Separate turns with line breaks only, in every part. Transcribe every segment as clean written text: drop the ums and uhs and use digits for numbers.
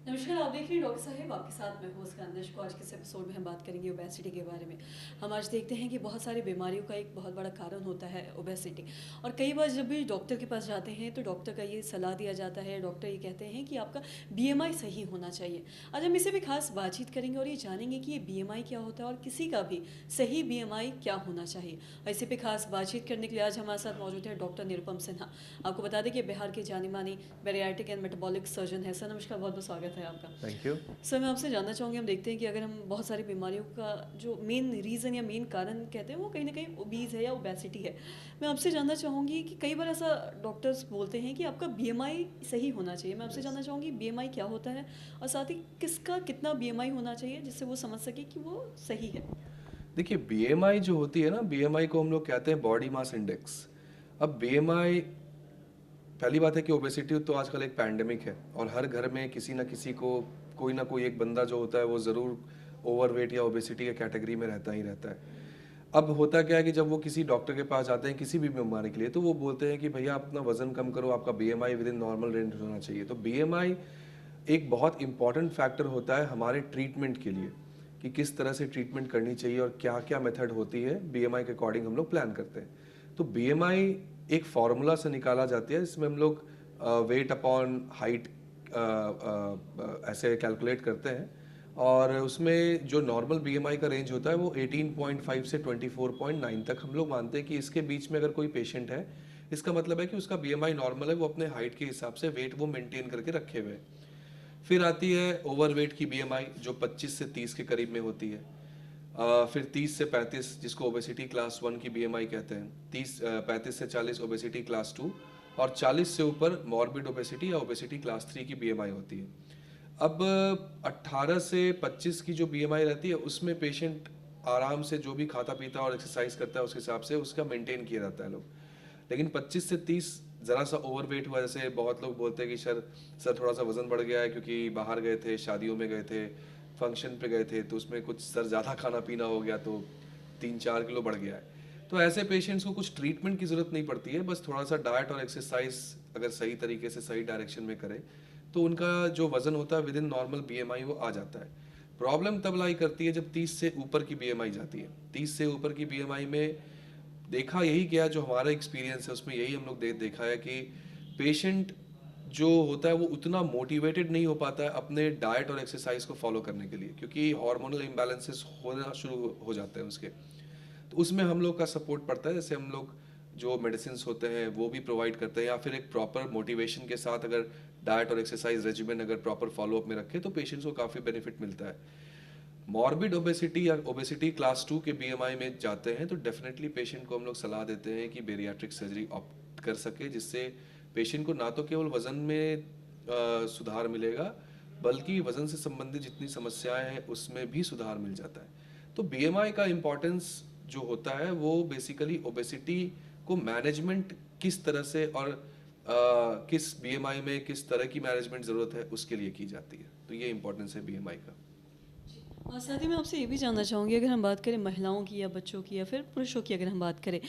नमस्कार, आप देख रहे हैं डॉक्टर साहब, आपके साथ मैं होस्ट खानदेश को। आज के इस एपिसोड में हम बात करेंगे ओबेसिटी के बारे में। हम आज देखते हैं कि बहुत सारी बीमारियों का एक बहुत बड़ा कारण होता है ओबेसिटी। और कई बार जब भी डॉक्टर के पास जाते हैं तो डॉक्टर का ये सलाह दिया जाता है, डॉक्टर ये कहते हैं कि आपका बीएमआई सही होना चाहिए। आज हम इसे भी खास बातचीत करेंगे और ये जानेंगे कि ये बीएमआई क्या होता है और किसी का भी सही बीएमआई क्या होना चाहिए। और इसे पे खास बातचीत करने के लिए आज हमारे साथ मौजूद है डॉक्टर निरुपम सिन्हा। आपको बता दें कि बिहार के जानी मानी बैरियाट्रिक एंड मेटाबॉलिक सर्जन है। सर नमस्कार, बहुत बहुत स्वागत है आपका।
Thank you.
सर मैं आपसे जानना चाहूँगी, हम देखते हैं कि अगर हम बहुत सारी बीमारियों का जो मेन रीज़न या मेन कारण कहते हैं वो कहीं ना कहीं ओबीज़ है या ओबेसिटी है। मैं आपसे जानना चाहूँगी कि कई बार ऐसा डॉक्टर्स बोलते हैं कि आपका बीएमआई सही होना चाहिए। मैं आपसे जानना चाहूँगी बीएमआई क्या होता है और साथ ही किसका कितना बीएमआई होना चाहिए जिससे वो समझ सके कि वो सही है।
देखिए, बीएमआई जो होती है ना, बीएमआई को हम लोग कहते हैं बॉडी मास इंडेक्स। अब बीएमआई, पहली बात है कि ओबेसिटी तो आजकल एक पैंडेमिक है और हर घर में किसी ना किसी को कोई ना कोई एक बंदा जो होता है वो ज़रूर ओवरवेट या ओबेसिटी के कैटेगरी में रहता ही रहता है। अब होता क्या है कि जब वो किसी डॉक्टर के पास जाते हैं किसी भी बीमारी के लिए, तो वो बोलते हैं कि भैया आप अपना वजन कम करो, आपका BMI with in normal range होना चाहिए। तो बीएमआई एक बहुत इंपॉर्टेंट फैक्टर होता है हमारे ट्रीटमेंट के लिए, कि किस तरह से ट्रीटमेंट करनी चाहिए और क्या क्या मेथड होती है, बीएमआई के अकॉर्डिंग हम लोग प्लान करते हैं। तो बीएमआई एक फार्मूला से निकाला जाती है, इसमें हम लोग वेट अपॉन हाइट ऐसे कैलकुलेट करते हैं और उसमें जो नॉर्मल बीएमआई का रेंज होता है वो 18.5 से 24.9 तक हम लोग मानते हैं कि इसके बीच में अगर कोई पेशेंट है, इसका मतलब है कि उसका बीएमआई नॉर्मल है, वो अपने हाइट के हिसाब से वेट वो मेंटेन करके रखे हुए हैं। फिर आती है ओवरवेट की बीएमआई जो 25 से 30 के करीब में होती है। फिर 30 से 35 जिसको ओबेसिटी क्लास 1 की बीएमआई कहते हैं, 35 से 40 ओबेसिटी क्लास 2 और 40 से ऊपर मॉर्बिड ओबेसिटी या ओबेसिटी क्लास 3 की बीएमआई होती है। अब 18 से 25 की जो बीएमआई रहती है उसमें पेशेंट आराम से जो भी खाता पीता और एक्सरसाइज करता है उस हिसाब से उसका मेंटेन किया जाता है लोग। लेकिन 25 से 30 ज़रा सा ओवरवेट हुआ, जैसे बहुत लोग बोलते हैं कि सर थोड़ा सा वज़न बढ़ गया है क्योंकि बाहर गए थे, शादियों में गए थे, फंक्शन पे गए थे, तो उसमें कुछ सर ज़्यादा खाना पीना हो गया तो 3-4 किलो बढ़ गया है। तो ऐसे पेशेंट्स को कुछ ट्रीटमेंट की ज़रूरत नहीं पड़ती है, बस थोड़ा सा डाइट और एक्सरसाइज अगर सही तरीके से सही डायरेक्शन में करें तो उनका जो वज़न होता है विद इन नॉर्मल बीएमआई वो आ जाता है। प्रॉब्लम तब लाई करती है जब 30 से ऊपर की बीएमआई जाती है। 30 से ऊपर की बीएमआई में देखा यही गया, जो हमारा एक्सपीरियंस है उसमें यही हम लोग देखा है कि पेशेंट जो होता है वो उतना मोटिवेटेड नहीं हो पाता है अपने डाइट और एक्सरसाइज को फॉलो करने के लिए, क्योंकि हार्मोनल इम्बैलेंसेस होना शुरू हो जाते हैं उसके। तो उसमें हम लोग का सपोर्ट पड़ता है, जैसे हम लोग जो मेडिसिन होते हैं वो भी प्रोवाइड करते हैं, या फिर एक प्रॉपर मोटिवेशन के साथ अगर डाइट और एक्सरसाइज रेजिमेन अगर प्रॉपर फॉलोअप में रखें तो पेशेंट्स को काफ़ी बेनिफिट मिलता है। मॉर्बिड ओबेसिटी या ओबेसिटी क्लास 2 के बीएमआई में जाते हैं तो डेफिनेटली पेशेंट को हम लोग सलाह देते हैं कि बेरियाट्रिक सर्जरी ऑप्ट कर सके, जिससे पेशेंट को ना तो केवल वजन में सुधार मिलेगा बल्कि वजन से संबंधित जितनी समस्याएं हैं उसमें भी सुधार मिल जाता है। तो बीएमआई का इम्पोर्टेंस जो होता है वो बेसिकली ओबेसिटी को मैनेजमेंट किस तरह से और किस बीएमआई में किस तरह की मैनेजमेंट ज़रूरत है उसके लिए की जाती है। तो ये इम्पोर्टेंस है बीएमआई का।
और साथ ही मैं आपसे ये भी जानना चाहूँगी, अगर हम बात करें महिलाओं की या बच्चों की या फिर पुरुषों की, अगर हम बात करें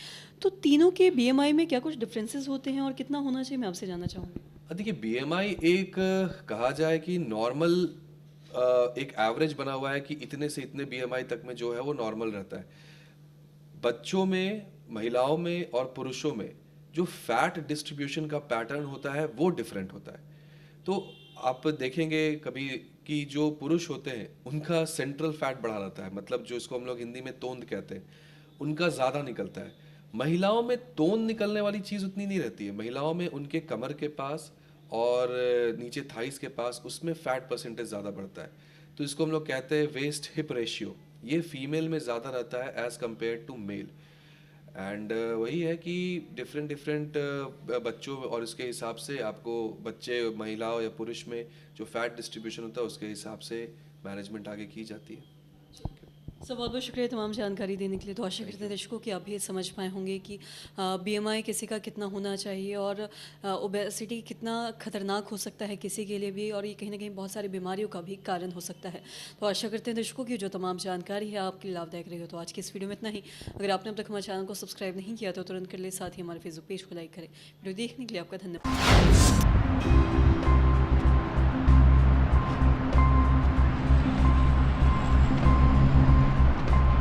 तो तीनों के बीएमआई में क्या कुछ डिफरेंसेस होते हैं और कितना होना चाहिए, मैं आपसे जानना चाहूँगी।
देखिए, बीएमआई एक कहा जाए कि नॉर्मल एक एवरेज बना हुआ है कि इतने से इतने बीएमआई तक में जो है वो नॉर्मल रहता है। बच्चों में, महिलाओं में और पुरुषों में जो फैट डिस्ट्रीब्यूशन का पैटर्न होता है वो डिफरेंट होता है। तो आप देखेंगे कभी कि जो पुरुष होते हैं उनका सेंट्रल फैट बढ़ा रहता है, मतलब जो इसको हम लोग हिंदी में तोंद कहते हैं, उनका ज़्यादा निकलता है। महिलाओं में तोंद निकलने वाली चीज़ उतनी नहीं रहती है। महिलाओं में उनके कमर के पास और नीचे थाइस के पास उसमें फैट परसेंटेज ज़्यादा बढ़ता है। तो इसको हम लोग कहते हैं वेस्ट हिप रेशियो, ये फीमेल में ज़्यादा रहता है as compare to male. And वही है कि डिफरेंट डिफरेंट बच्चों और इसके हिसाब से आपको बच्चे, महिलाओं या पुरुष में जो फैट डिस्ट्रीब्यूशन होता है उसके हिसाब से मैनेजमेंट आगे की जाती है।
सर बहुत बहुत शुक्रिया तमाम जानकारी देने के लिए। तो आशा करते हैं दर्शकों कि आप भी ये समझ पाए होंगे कि बीएमआई किसी का कितना होना चाहिए और ओबेसिटी कितना खतरनाक हो सकता है किसी के लिए भी, और ये कहीं ना कहीं बहुत सारी बीमारियों का भी कारण हो सकता है। तो आशा करते हैं दर्शकों की जो तमाम जानकारी है आपके लिए लाभदायक रही हो। तो आज की इस वीडियो में इतना ही। अगर आपने अब तक हमारे चैनल को सब्सक्राइब नहीं किया तो तुरंत कर ले, साथ ही हमारे फेसबुक पेज को लाइक करें। वीडियो देखने के लिए आपका धन्यवाद।